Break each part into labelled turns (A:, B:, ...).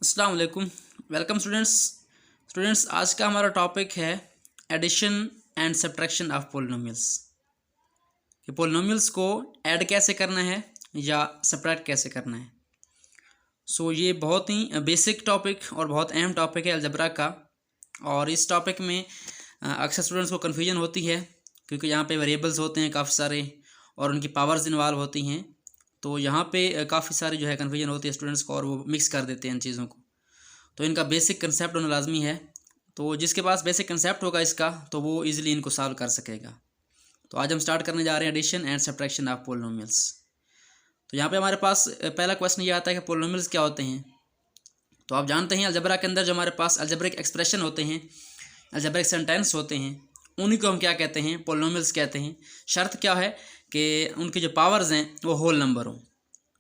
A: अस्सलाम वालेकुम। Welcome students आज का हमारा टॉपिक है addition and subtraction of polynomials कि पोलिनोमियल्स को ऐड कैसे करना है या सब्ट्रैक्ट कैसे करना है। ये बहुत ही बेसिक टॉपिक और बहुत अहम टॉपिक है अलजबरा का। और इस टॉपिक में अक्सर स्टूडेंट्स को कन्फ्यूजन होती है क्योंकि यहाँ पे वेरिएबल्स होते हैं काफ़ी सारे और उनकी पावर्स इन्वॉल्व होती हैं। तो यहाँ पे काफ़ी सारी जो है कन्फ्यूजन होती है स्टूडेंट्स को और वो मिक्स कर देते हैं इन चीज़ों को। तो इनका बेसिक कंसेप्ट होना लाजमी है। तो जिसके पास बेसिक कंसेप्ट होगा इसका तो वो इजीली इनको सॉल्व कर सकेगा। तो आज हम स्टार्ट करने जा रहे हैं addition and subtraction of polynomials. तो यहाँ पे हमारे पास पहला क्वेश्चन ये आता है कि पोलिनोमियल्स क्या होते हैं। तो आप जानते हैं अलजबरा के अंदर जो हमारे पास अलजबरिक एक्सप्रेशन होते हैं, अलजबरिक सेंटेंस होते हैं, उन्हीं को हम क्या कहते हैं, पोलिनोमियल्स कहते हैं। शर्त क्या है कि उनकी जो पावर्स हैं वो होल नंबर हों।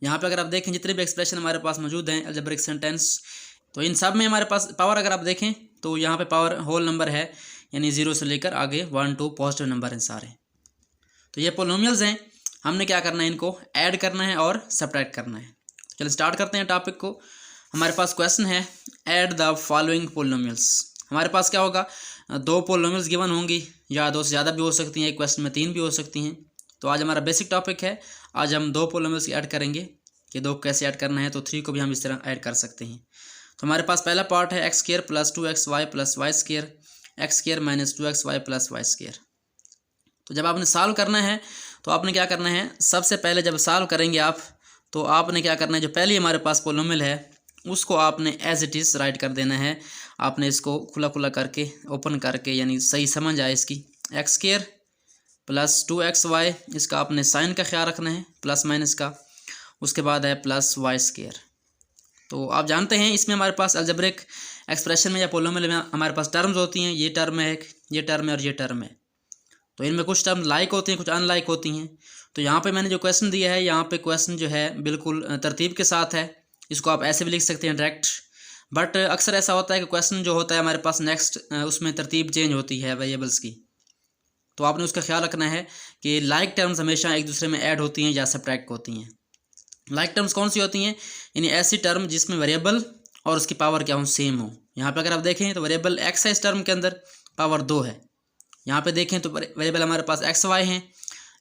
A: यहाँ पे अगर आप देखें जितने भी एक्सप्रेशन हमारे पास मौजूद हैं अलजबरिक सेंटेंस, तो इन सब में हमारे पास पावर अगर आप देखें तो यहाँ पे पावर होल नंबर है, यानी 0 से लेकर आगे 1 2 पॉजिटिव नंबर हैं सारे। तो ये पोलिनोमियल्स हैं, हमने क्या करना है, इनको ऐड करना है और सब्ट्रैक्ट करना है। तो चलिए स्टार्ट करते हैं टॉपिक को। हमारे पास क्वेश्चन है ऐड द फॉलोइंग पोलिनोमियल्स। हमारे पास क्या होगा, 2 पोलिनोमियल्स गिवन होंगी या 2 से ज़्यादा भी हो सकती हैं, एक क्वेश्चन में 3 भी हो सकती हैं। तो आज हमारा बेसिक टॉपिक है, आज हम 2 पोलिनोमियल्स ऐड करेंगे कि 2 कैसे ऐड करना है। तो 3 को भी हम इस तरह ऐड कर सकते हैं। तो हमारे पास पहला पार्ट है x square plus 2xy plus y square, x square minus 2xy plus y square. तो जब आपने सॉल्व करना है तो आपने क्या करना है, सबसे पहले जब सॉल्व करेंगे आप तो आपने क्या करना है, जो पहले हमारे पास पोलिनोमियल है उसको आपने एज इट इज़ राइट कर देना है। आपने इसको खुला खुला करके ओपन करके, यानी सही समझ आए इसकी, एक्स स्क्वायर प्लस 2xy, इसका आपने साइन का ख्याल रखना है प्लस माइनस का। उसके बाद है प्लस वाई स्क्वायर। तो आप जानते हैं इसमें हमारे पास अलजेब्रिक एक्सप्रेशन में या पोलिनोमियल में हमारे पास टर्म्स होती हैं, ये टर्म है, ये टर्म है और ये टर्म है। तो इनमें कुछ टर्म लाइक होती हैं, कुछ अनलाइक होती हैं। तो यहाँ पे मैंने जो क्वेश्चन दिया है, यहाँ पे क्वेश्चन जो है बिल्कुल तरतीब के साथ है। इसको आप ऐसे भी लिख सकते हैं डायरेक्ट, बट अक्सर ऐसा होता है कि क्वेश्चन जो होता है हमारे पास नेक्स्ट उसमें तरतीब चेंज होती है वेरिएबल्स की। तो आपने उसका ख्याल रखना है कि लाइक टर्म्स हमेशा एक दूसरे में ऐड होती हैं या सब्ट्रैक्ट होती हैं। लाइक टर्म्स कौन सी होती हैं, यानी ऐसी टर्म जिसमें वेरिएबल और उसकी पावर क्या हो, सेम हो। यहाँ पे अगर आप देखें तो वेरिएबल एक्स है, इस टर्म के अंदर पावर 2 है। यहाँ पे देखें तो वेरिएबल हमारे पास एक्स वाई हैं,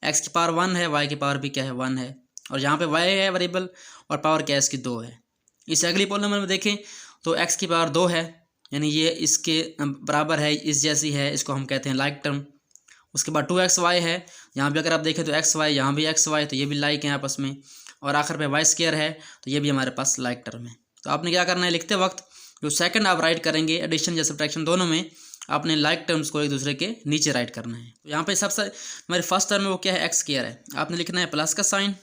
A: एक्स की पावर 1 है, वाई की पावर भी क्या है 1 है, और यहाँ पे वाई है वेरिएबल और पावर क्या है इसकी 2 है। इस अगली पोलिनोमियल में देखें तो एक्स की पावर 2 है, यानी ये इसके बराबर है, इस जैसी है, इसको हम कहते हैं लाइक टर्म। उसके बाद 2xy है, यहाँ भी अगर आप देखें तो एक्स वाई, यहाँ भी एक्स वाई, तो ये भी लाइक हैं आपस में। और आखिर पे वाई स्क्वायर है, तो ये भी हमारे पास लाइक टर्म है। तो आपने क्या करना है, लिखते वक्त जो सेकंड आप राइट करेंगे एडिशन या सब्ट्रैक्शन दोनों में, आपने लाइक टर्म्स को एक दूसरे के नीचे राइट करना है। तो यहाँ पे सबसे हमारे फर्स्ट टर्म में वो क्या है, एक्स स्क्वायर है, आपने लिखना है प्लस का साइन।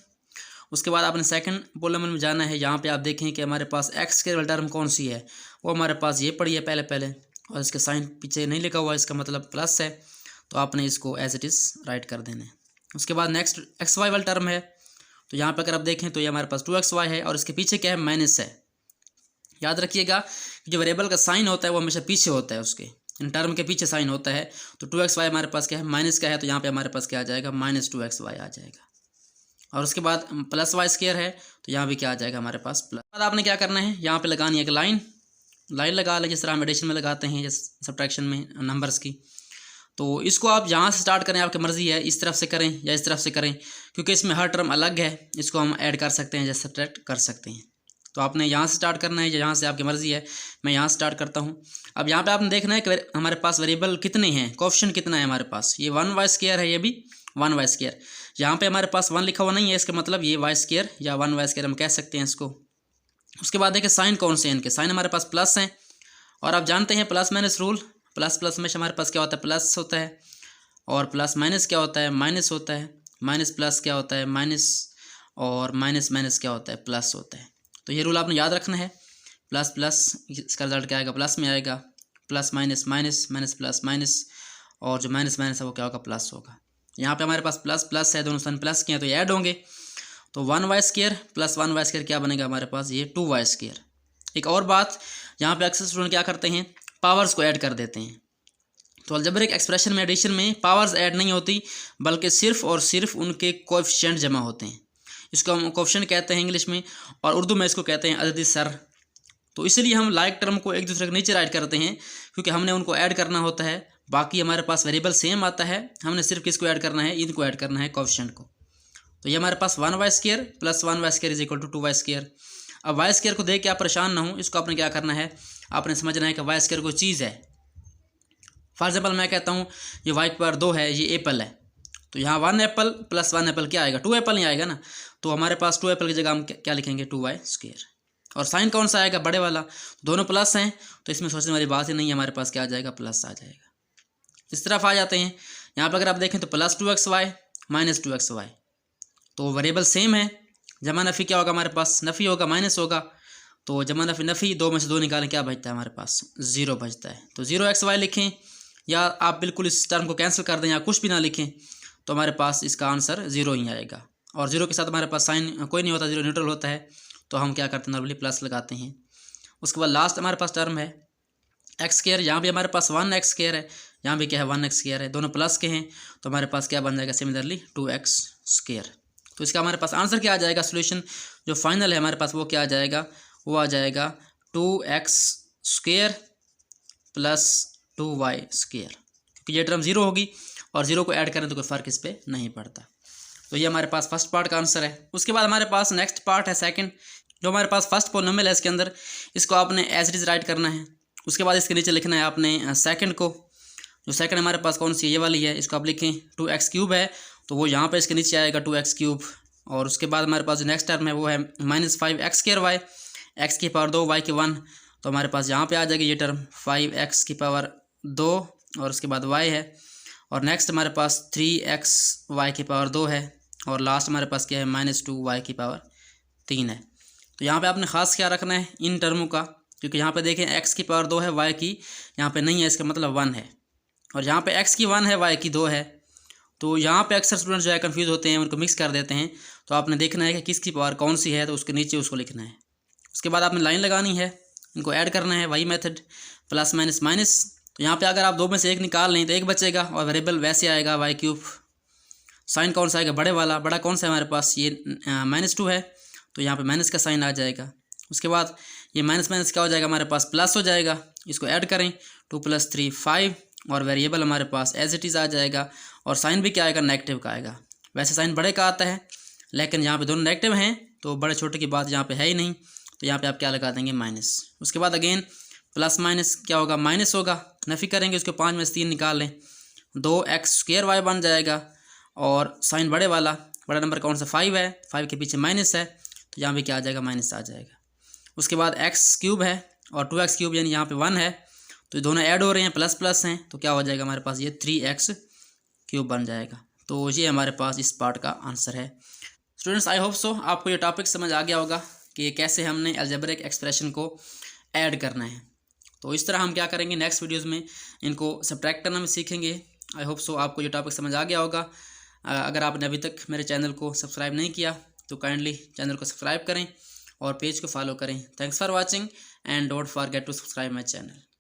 A: उसके बाद आपने सेकंड पोलिनोमियल में जाना है, यहाँ पे आप देखें कि हमारे पास एक्स स्क्वायर वाली टर्म कौन सी है, वो हमारे पास ये पड़ी है पहले और इसके साइन पीछे नहीं लिखा हुआ, इसका मतलब प्लस है। तो आपने इसको एज इट इज़ राइट कर देना है। उसके बाद नेक्स्ट एक्स वाई वाली टर्म है, तो यहाँ पर अगर आप देखें तो ये हमारे पास 2xy है और इसके पीछे क्या है, माइनस है। याद रखिएगा कि जो वेरिएबल का साइन होता है वो हमेशा पीछे होता है, उसके इन टर्म के पीछे साइन होता है। तो 2xy हमारे पास क्या है, माइनस का है, तो यहाँ पे हमारे पास क्या आ जाएगा, माइनस 2xy आ जाएगा। और उसके बाद प्लस वाई स्क्वायर है, तो यहाँ भी क्या आ जाएगा हमारे पास प्लस। बाद आपने क्या करना है, यहाँ पे लगानी है एक लाइन लगा लें, जिस तरह हम एडिशन में लगाते हैं या सब्ट्रैक्शन में नंबर्स की। तो इसको आप जहाँ से स्टार्ट करें आपकी मर्ज़ी है, इस तरफ से करें या इस तरफ से करें, क्योंकि इसमें हर टर्म अलग है, इसको हम ऐड कर सकते हैं या सब्ट्रैक्ट कर सकते हैं। तो आपने यहाँ से स्टार्ट करना है या यहाँ से, आपकी मर्ज़ी है। मैं यहाँ स्टार्ट करता हूँ। अब यहाँ पे आपने देखना है कि हमारे पास वेरिएबल कितने हैं, कोएफिशिएंट कितना है हमारे पास, ये 1y स्क्वायर है, ये भी 1y स्क्वायर। यहाँ पे हमारे पास 1 लिखा हुआ नहीं है, इसका मतलब ये y स्क्वायर या 1y स्क्वायर हम कह सकते हैं इसको। उसके बाद देखिए साइन कौन से हैं, इनके साइन हमारे पास प्लस हैं। और आप जानते हैं plus minus rule, plus plus में हमारे पास क्या होता है, प्लस होता है, और प्लस माइनस क्या होता है, माइनस होता है, माइनस प्लस क्या होता है, माइनस, और माइनस माइनस क्या होता है, प्लस होता है। तो ये रूल आपने याद रखना है। प्लस प्लस, इसका रिजल्ट क्या आएगा, प्लस में आएगा। Plus minus minus, minus plus minus, और जो माइनस माइनस है वो क्या होगा, प्लस होगा। यहाँ पे हमारे पास प्लस प्लस है, दोनों साइन प्लस के हैं तो ये ऐड होंगे। तो 1y square plus 1y square क्या बनेगा हमारे पास, ये 2y स्क्वायर। एक और बात, यहाँ पे अक्सर स्टूडेंट क्या करते हैं, पावर्स को ऐड कर देते हैं। तो अलजेब्रिक एक्सप्रेशन में एडिशन में पावर्स ऐड नहीं होती, बल्कि सिर्फ और सिर्फ उनके कोएफिशिएंट जमा होते हैं। इसको हम कोएफिशिएंट कहते हैं इंग्लिश में, और उर्दू में इसको कहते हैं अददी सर। तो इसलिए हम लाइक टर्म को एक दूसरे के नीचे राइट करते हैं, क्योंकि हमने उनको ऐड करना होता है। बाकी हमारे पास वेरिएबल सेम आता है, हमने सिर्फ किसको ऐड करना है, इनको ऐड करना है, कोएफिशिएंट को। तो ये हमारे पास 1y² + 1y² is equal to 2y²। अब y² को देख के आप परेशान ना हो, इसको आपने क्या करना है, आपने समझना है कि y² कोई चीज़ है। फॉर एग्जाम्पल मैं कहता हूँ ये y² है, ये एप्पल है, तो यहाँ 1 एप्पल + 1 एप्पल क्या आएगा, 2 एप्पल ही आएगा ना। तो हमारे पास 2 एप्पल की जगह हम क्या लिखेंगे, 2y²। और साइन कौन सा आएगा, बड़े वाला, दोनों प्लस हैं, तो इसमें सोचने वाली बात ही नहीं है, हमारे पास क्या आ जाएगा, प्लस आ जाएगा। इस तरफ आ जाते हैं, यहाँ पर अगर आप देखें तो +2xy - 2xy, तो वेरिएबल सेम है। जमा नफ़ी क्या होगा, हमारे पास नफ़ी होगा, माइनस होगा, तो जमा नफ़ी 2 में से 2 निकालें, क्या बचता है हमारे पास, 0 बचता है। तो 0xy लिखें, या आप बिल्कुल इस टर्म को कैंसिल कर दें या कुछ भी ना लिखें, तो हमारे पास इसका आंसर 0 ही आएगा। और 0 के साथ हमारे पास साइन कोई नहीं होता, 0 न्यूट्रल होता है, तो हम क्या करते हैं, नॉर्मली प्लस लगाते हैं। उसके बाद लास्ट हमारे पास टर्म है x², यहाँ भी हमारे पास 1x² है, यहाँ भी क्या है, 1x² है, दोनों प्लस के हैं, तो हमारे पास क्या बन जाएगा, सिमिलरली 2x²। तो इसका हमारे पास आंसर क्या आ जाएगा, सोल्यूशन जो फाइनल है हमारे पास वो क्या आ जाएगा, वो आ जाएगा 2x² + 2y², क्योंकि ये टर्म 0 होगी और 0 को ऐड करें तो कोई फ़र्क इस पर नहीं पड़ता। तो ये हमारे पास फर्स्ट पार्ट का आंसर है। उसके बाद हमारे पास नेक्स्ट पार्ट है सेकंड, जो हमारे पास फर्स्ट पॉलिनोमियल है, इसके अंदर इसको आपने एज इट इज़ राइट करना है। उसके बाद इसके नीचे लिखना है आपने सेकंड को, जो सेकंड हमारे पास कौन सी है, ये वाली है, इसको आप लिखें 2x³ है, तो वो यहाँ पे इसके नीचे आएगा 2x³। और उसके बाद हमारे पास जो नेक्स्ट टर्म है वो है -5x²y, x की पावर 2 y की 1, तो हमारे पास यहाँ पे आ जाएगी ये टर्म 5x की पावर 2 और उसके बाद y है। और नेक्स्ट हमारे पास 3xy की पावर 2 है, और लास्ट हमारे पास क्या है, -2y की पावर 3 है। तो यहाँ पे आपने ख़ास क्या रखना है इन टर्मों का, क्योंकि यहाँ पे देखें x की पावर 2 है, y की यहाँ पे नहीं है, इसका मतलब 1 है, और यहाँ पे x की 1 है, y की 2 है। तो यहाँ पे अक्सर स्टूडेंट्स जो है कन्फ्यूज़ होते हैं, उनको मिक्स कर देते हैं। तो आपने देखना है कि किसकी पावर कौन सी है, तो उसके नीचे उसको लिखना है। उसके बाद आपने लाइन लगानी है, इनको ऐड करना है, वही मेथड, +- तो यहाँ पे अगर आप 2 में से 1 निकाल लें तो 1 बचेगा, और वेरिएबल वैसे आएगा y³। साइन कौन सा आएगा, बड़े वाला, बड़ा कौन सा है हमारे पास, ये -2 है, तो यहाँ पे माइनस का साइन आ जाएगा। उसके बाद ये माइनस क्या हो जाएगा, हमारे पास प्लस हो जाएगा, इसको ऐड करें, 2 + 3 5, और वेरिएबल हमारे पास एज इट इज़ आ जाएगा, और साइन भी क्या आएगा, नेगेटिव का आएगा। वैसे साइन बड़े का आता है, लेकिन यहाँ पे दोनों नेगेटिव हैं, तो बड़े छोटे की बात यहाँ पे है ही नहीं, तो यहाँ पे आप क्या लगा देंगे, माइनस। उसके बाद अगेन +- क्या होगा, माइनस होगा, नफ़ी करेंगे, उसको 5 में से 3 निकाल लें, 2x² बन जाएगा, और साइन बड़े वाला, बड़ा नंबर कौन सा, 5 है, 5 के पीछे माइनस है, तो यहाँ पे क्या आ जाएगा, माइनस आ जाएगा। उसके बाद x³ है और 2x³ यानी यहाँ पे 1 है, तो दोनों ऐड हो रहे हैं, प्लस हैं, तो क्या हो जाएगा हमारे पास, ये 3x³ बन जाएगा। तो ये हमारे पास इस पार्ट का आंसर है। स्टूडेंट्स आई होप सो आपको ये टॉपिक समझ आ गया होगा कि कैसे हमने अलजेब्रिक एक्सप्रेशन को ऐड करना है। तो इस तरह हम क्या करेंगे, नेक्स्ट वीडियोज़ में इनको सब्ट्रैक्ट करना में सीखेंगे। आई होप सो आपको ये टॉपिक समझ आ गया होगा। अगर आपने अभी तक मेरे चैनल को सब्सक्राइब नहीं किया तो काइंडली चैनल को सब्सक्राइब करें और पेज को फॉलो करें। Thanks for watching and don't forget to subscribe my channel.